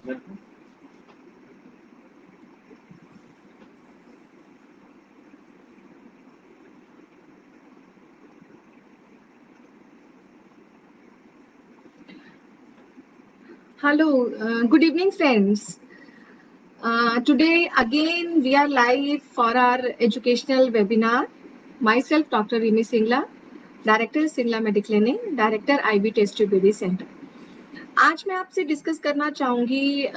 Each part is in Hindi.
Hello, good evening, friends. Today, again, we are live for our educational webinar. Myself, Dr. Rimi Singla, Director Singla Mediclinic, Director IB Test Tube Baby Center. आज मैं आपसे डिस्कस करना चाहूँगी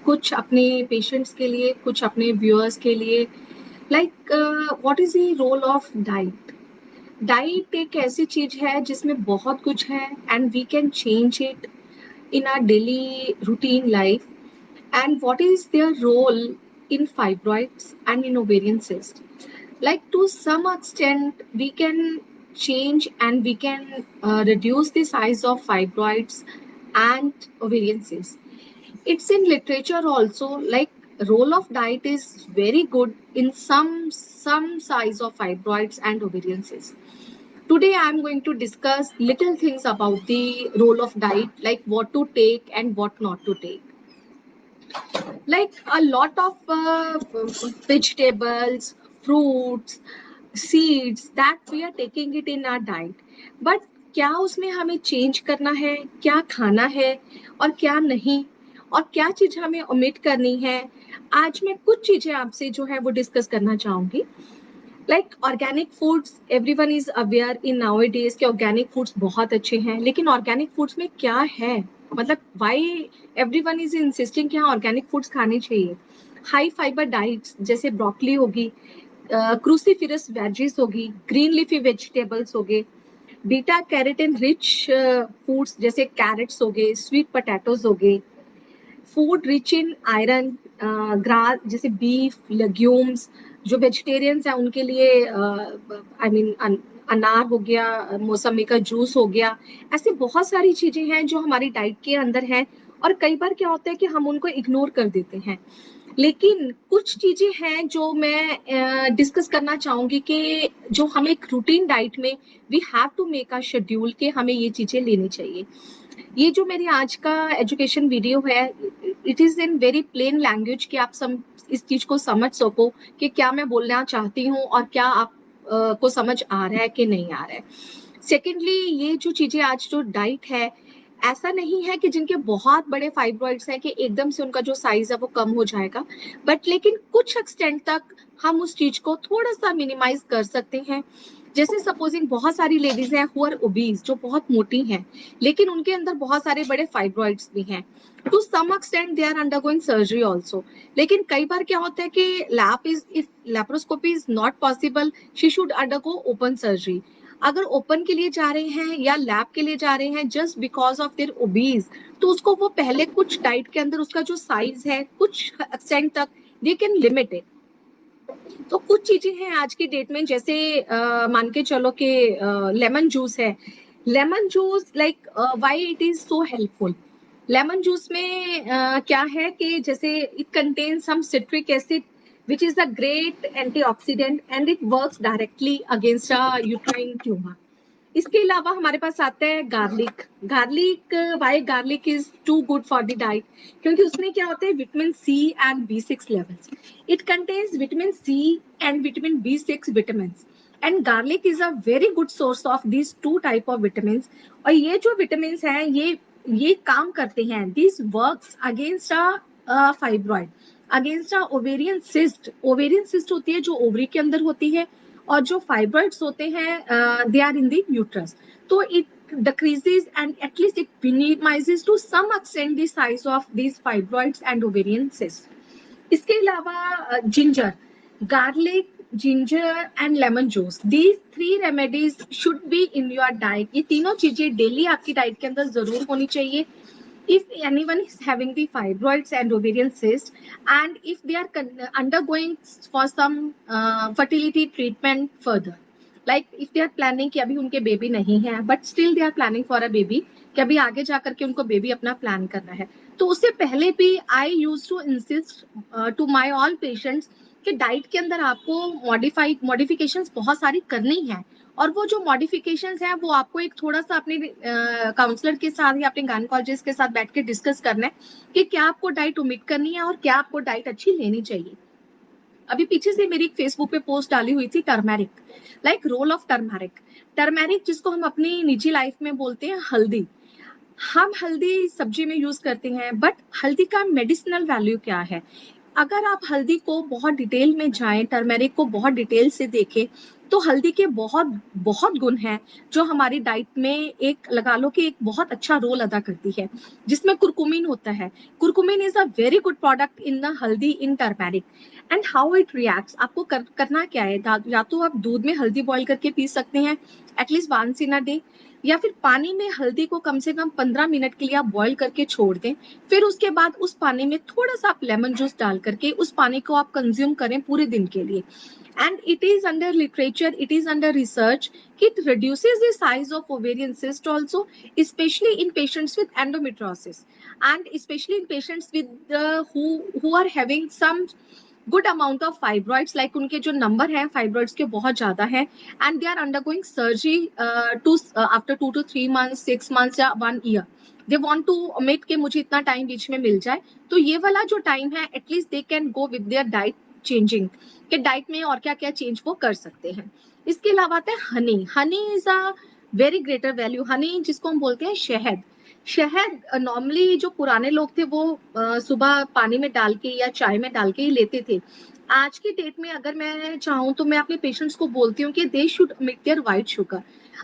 कुछ अपने पेशेंट्स के लिए, कुछ अपने व्यूअर्स के लिए, like what is the role of diet. Diet एक ऐसी चीज है जिसमें बहुत कुछ है and we can change it in our daily routine life, and what is their role in fibroids and in ovarian cyst. Like to some extent we can change and we can reduce the size of fibroids and ovarian cyst. It's in literature also, like role of diet is very good in some size of fibroids and ovarian cyst. Today I am going to discuss little things about the role of diet, like what to take and what not to take. Like a lot of vegetables, fruits, seeds that we are taking it in our diet. But क्या उसमें हमें चेंज करना है, क्या खाना है और क्या नहीं, और क्या चीज हमें ओमिट करनी है. आज मैं कुछ चीजें आपसे जो है वो डिस्कस करना चाहूंगी. Like organic foods, everyone is aware in nowadays कि ऑर्गेनिक फूड्स बहुत अच्छे हैं, लेकिन ऑर्गेनिक फूड्स में क्या है, मतलब व्हाई एवरीवन इज इंसिस्टिंग कि हाँ ऑर्गेनिक फूड्स खाने चाहिए. हाई फाइबर डाइट्स जैसे ब्रोकली होगी, क्रूसीफेरस वेजीज होगी, ग्रीन लीफी वेजिटेबल्स हो गए, बीटा कैरोटीन रिच फूड्स जैसे कैरेट्स हो गए, स्वीट पोटैटोज हो गए, food rich in iron, grass जैसे बीफ, लेग्यूम्स. जो वेजिटेरियंस हैं उनके लिए आई मीन अनार हो गया, मौसमी का जूस हो गया. ऐसी बहुत सारी चीजें हैं जो हमारी डाइट के अंदर हैं, और कई बार क्या होता है कि हम उनको इग्नोर कर देते हैं. लेकिन कुछ चीजें हैं जो मैं डिस्कस करना चाहूंगी कि जो हम एक रूटीन डाइट में we have to make a schedule कि हमें ये चीजें लेनी चाहिए. ये जो मेरी आज का एजुकेशन वीडियो है, it is in very plain language कि आप इस चीज को समझ सको कि क्या मैं बोलना चाहती हूँ और क्या आप को समझ आ रहा है कि नहीं आ रहा है. सेकेंडली, ये जो चीजें आज जो डाइट है, ऐसा नहीं है कि जिनके बहुत बड़े फाइब्रॉइड्स हैं कि एकदम से उनका जो साइज है वो कम हो जाएगा, बट लेकिन कुछ एक्सटेंट तक हम उस चीज को थोड़ा सा मिनिमाइज कर सकते हैं. जैसे सपोजिंग बहुत सारी लेडीज हैं हु आर ओबीज, जो बहुत मोटी हैं, लेकिन उनके अंदर बहुत सारे बड़े फाइब्रॉइड्स भी हैं. To some extent they are undergoing surgery also. लेकिन कई बार क्या होता है कि lap is if laparoscopy is not possible, she should undergo open surgery. अगर ओपन के लिए जा रहे हैं या लैब के लिए जा रहे हैं just because of their obese, तो उसको वो पहले कुछ डाइट के अंदर उसका जो साइज है कुछ एक्सटेंट तक दे कैन लिमिट इट. तो कुछ चीजें हैं आज की डेट में, जैसे मान के चलो कि लेमन जूस है. Lemon juice like why it is so helpful. Lemon juice में क्या है कि जैसे it contains some citric acid which is a great antioxidant and it works directly against a uterine tumor. इसके अलावा हमारे पास आता है garlic. Garlic, why garlic is too good for the diet, क्योंकि उसमें क्या होता है vitamin C and B6 levels. It contains vitamin C and vitamin B6 vitamin, and garlic is a very good source of this two type of vitamin. और ये जो विटामिन हैं ये काम करते हैं, this works against a fibroid, against a ovarian cyst. Ovarian cyst होती है जो ओवरी के अंदर होती है, और जो फाइब्रॉइड्स होते हैं they are in the uterus. तो it decreases and at least it minimizes to some extent the size of these fibroids and ovarian cysts. इसके अलावा ginger, garlic, ginger and lemon juice, these three remedies should be in your diet. ये तीनों चीजें डेली आपकी डाइट के अंदर जरूर होनी चाहिए. If anyone is having the fibroids and ovarian cyst, and if they are undergoing for some fertility treatment further, like if they are planning कि अभी उनके बेबी नहीं है but still they are planning for a baby, कि अभी आगे जाकर के उनको बेबी अपना प्लान करना है, तो उससे पहले भी I used to insist to my all patients कि डाइट के अंदर आपको मॉडिफिकेशंस बहुत सारी करनी है, और वो जो मॉडिफिकेशंस हैं वो आपको एक थोड़ा सा अपने काउंसलर के साथ या अपने गायनेकोलॉजिस्ट के साथ बैठ के डिस्कस करना है कि क्या आपको डाइट ओमिट करनी है और क्या आपको डाइट अच्छी लेनी चाहिए। अभी पीछे से मेरी एक फेसबुक पे पोस्ट डाली हुई थी turmeric, like role of turmeric. Turmeric जिसको हम अपनी निजी लाइफ में बोलते हैं हल्दी, हम हल्दी सब्जी में यूज करते हैं, बट हल्दी का मेडिसिनल वैल्यू क्या है? अगर आप हल्दी को बहुत डिटेल में जाएं, टर्मेरिक को बहुत डिटेल से देखें, तो हल्दी के बहुत बहुत गुण हैं जो हमारी डाइट में एक लगा लो कि एक बहुत अच्छा रोल अदा करती है, जिसमें कुरकुमिन होता है। Curcumin is a very good product in the haldi in turmeric. And how it reacts, आपको करना क्या है, या तो आप दूध में हल्दी बॉईल करके पी सकते हैं at least once in a day, या फिर पानी में हल्दी को कम से कम 15 मिनट के लिए आप बॉईल करके छोड़ दें। फिर उसके बाद उस पानी में थोड़ा सा आप लेमन जूस डाल करके उस पानी को आप कंज्यूम करें पूरे दिन के लिए। And it is under literature, it is under research कि it reduces the size of ovarian cyst also, especially in patients with endometriosis, and especially in patients with who are having some good amount of fibroids, like उनके जो नंबर है फाइब्रॉइड्स के बहुत ज्यादा है, and they are undergoing surgery to after 2 to 3 months, 6 months या 1 year, they want to make के मुझे इतना टाइम बीच में मिल जाए। तो ये वाला जो टाइम है at least they can go with their diet changing, कि डाइट में और क्या क्या चेंज वो कर सकते हैं। इसके अलावा आता है Honey. Honey is a very greater value. Honey जिसको हम बोलते हैं शहद। शहद नॉर्मली जो पुराने लोग थे वो सुबह पानी में डाल के या चाय में डाल के ही लेते थे। आज की डेट में अगर मैं चाहूँ तो मैं अपने पेशेंट्स को बोलती हूँ कि दे शुड मिट देयर व्हाइट शुगर।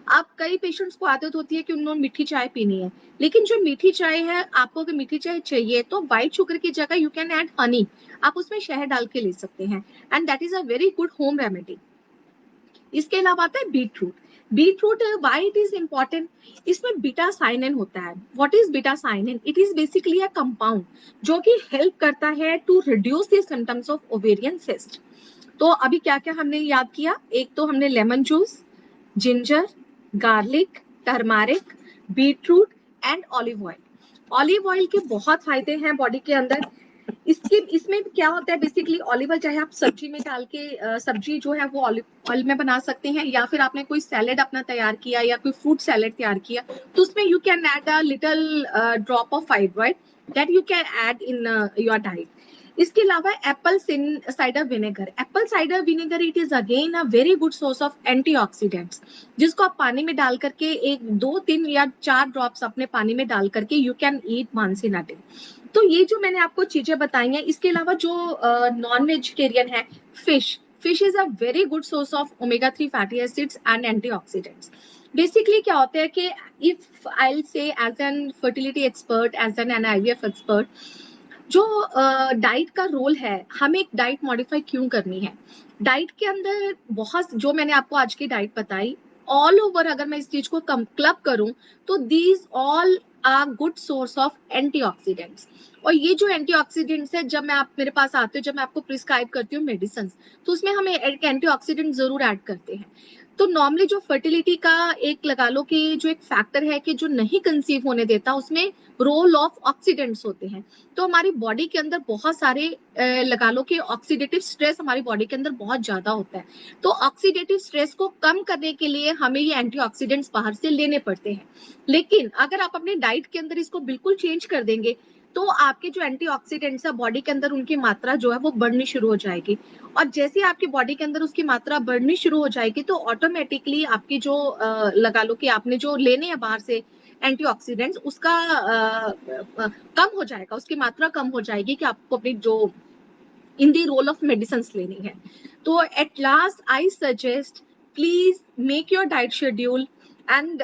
अब कई पेशेंट्स को आदत होती है कि उन्होंने मीठी चाय पीनी है, लेकिन जो मीठी चाय है, आपको अगर मीठी चाय चाहिए तो व्हाइट शुगर की जगह यू कैन ऐड हनी, आप उसमें शहद डाल के ले सकते हैं, and that is a very good home remedy. इसके अलावा आता है beet root. Beet root why it is important, इसमें बीटा साइनिन होता है। What is betacyanin? It is basically a compound जो कि हेल्प करता है to reduce the symptoms of ovarian cyst. तो अभी क्या क्या हमने याद किया? एक तो हमने lemon juice, ginger, garlic, turmeric, beet root and olive oil. Olive oil के बहुत फायदे हैं बॉडी के अंदर। इसके इसमें क्या होता है, बेसिकली ऑलिव ऑयल चाहे आप सब्जी में डाल के सब्जी जो है वो ऑलिव ऑयल में बना सकते हैं, या फिर आपने कोई सैलेड अपना तैयार किया या कोई फ्रूट सैलेड तैयार किया तो उसमें you can add a little drop of fibroid that you can add in your diet. इसके अलावा Apple cider vinegar. Apple cider vinegar it is again a very good source of antioxidants, जिसको आप पानी में डाल करके एक 2 3 या 4 ड्रॉप्स अपने पानी में डाल करके you can eat once in a day. तो ये जो मैंने आपको चीजें बताई हैं, इसके अलावा जो नॉन वेजिटेरियन है, fish, fish is a very good source of omega 3 fatty acids and antioxidants. Basically क्या होता है कि if I will say as an fertility expert, as an IVF expert, जो डाइट का रोल है, हमें एक डाइट मॉडिफाई क्यों करनी है? डाइट के अंदर बहुत, जो मैंने आपको आज की डाइट बताई, ऑल ओवर अगर मैं इस चीज को क्लब करूं तो these all are good source of antioxidants. और ये जो एंटीऑक्सीडेंट्स है, जब मैं आप मेरे पास आते हो, जब मैं आपको प्रिस्क्राइब करती हूँ मेडिसिन, तो उसमें हमें एक एंटीऑक्सीडेंट जरूर ऐड करते हैं। तो नॉर्मली जो फर्टिलिटी का एक लगा लो कि जो एक फैक्टर है कि जो नहीं कंसीव होने देता, उसमें रोल ऑफ ऑक्सीडेंट्स होते हैं। तो हमारी बॉडी के अंदर बहुत सारे लगा लो कि ऑक्सीडेटिव स्ट्रेस हमारी बॉडी के अंदर बहुत ज्यादा होता है। तो ऑक्सीडेटिव स्ट्रेस को कम करने के लिए हमें ये एंटीऑक्सीडेंट्स बाहर से लेने पड़ते हैं। लेकिन अगर आप अपने डाइट के अंदर इसको बिल्कुल चेंज कर देंगे तो आपके जो एंटीऑक्सीडेंट्स है बॉडी के अंदर, उनकी मात्रा जो है वो बढ़नी शुरू हो जाएगी। और जैसे आपकी बॉडी के अंदर उसकी मात्रा बढ़नी शुरू हो जाएगी तो ऑटोमेटिकली आपकी जो लगा लो कि आपने जो लेने हैं बाहर से एंटीऑक्सीडेंट्स, उसका कम हो जाएगा, उसकी मात्रा कम हो जाएगी कि आपको अपनी जो इन दी रोल ऑफ मेडिसिन लेनी है। तो at last I suggest, please make your diet schedule and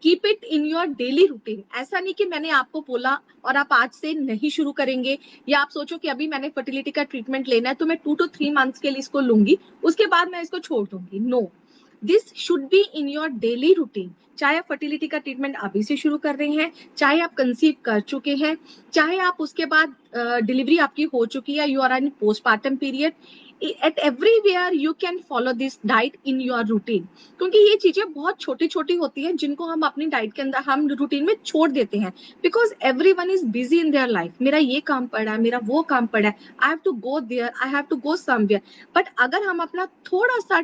keep it in your daily routine. ऐसा नहीं कि मैंने आपको बोला और आप आज से नहीं शुरू करेंगे, या आप सोचो कि अभी मैंने फर्टिलिटी का ट्रीटमेंट लेना है तो मैं 2 to 3 months के लिए इसको लूंगी, उसके बाद मैं इसको छोड़ दूंगी। No, this should be in your daily routine. चाहे आप फर्टिलिटी का ट्रीटमेंट अभी से शुरू कर रहे हैं, चाहे आप कंसीव कर चुके हैं, चाहे आप उसके बाद डिलीवरी आपकी हो चुकी है, you are in postpartum period, at everywhere you can follow this diet in your routine. क्योंकि ये चीजें बहुत छोटी छोटी होती हैं जिनको हम अपनी डाइट के अंदर हम रूटीन में छोड़ देते हैं, because everyone is busy in their life. मेरा ये काम पड़ा है, मेरा वो काम पड़ा है, I have to go there, I have to go somewhere. But अगर हम अपना थोड़ा सा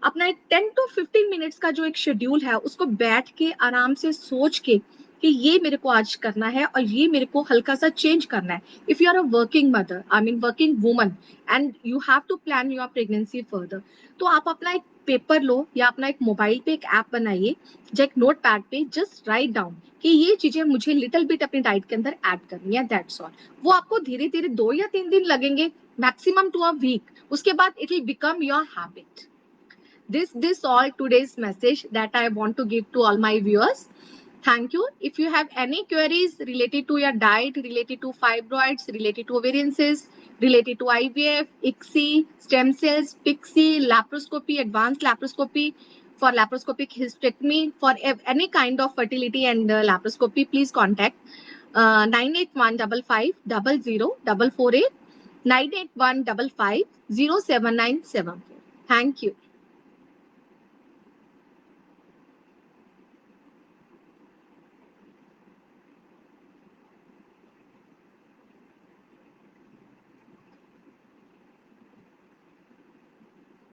अपना एक 10 to 15 मिनट्स का जो एक शेड्यूल है उसको बैठ के आराम से सोच के कि ये मेरे को आज करना है और ये मेरे को हल्का सा चेंज करना है. If you are a working mother, I mean working woman, and you have to plan your pregnancy further, तो आप अपना एक पेपर लो या अपना एक मोबाइल पे एक ऐप बनाइए, जो एक नोट पैड पे जस्ट राइट डाउन कि ये चीजें मुझे लिटिल बिट अपनी डाइट के अंदर ऐड करनी है, दैट्स ऑल. वो आपको धीरे धीरे 2 या 3 दिन लगेंगे, मैक्सिमम टू अ वीक. उसके बाद it will become your habit. This all today's message that I want to give to all my viewers. Thank you. If you have any queries related to your diet, related to fibroids, related to ovarian cysts, related to IVF, ICSI, stem cells, PICSI, laparoscopy, advanced laparoscopy, for laparoscopic hysterectomy, for any kind of fertility and laparoscopy, please contact 98155 00 448, 98155 07974. Thank you.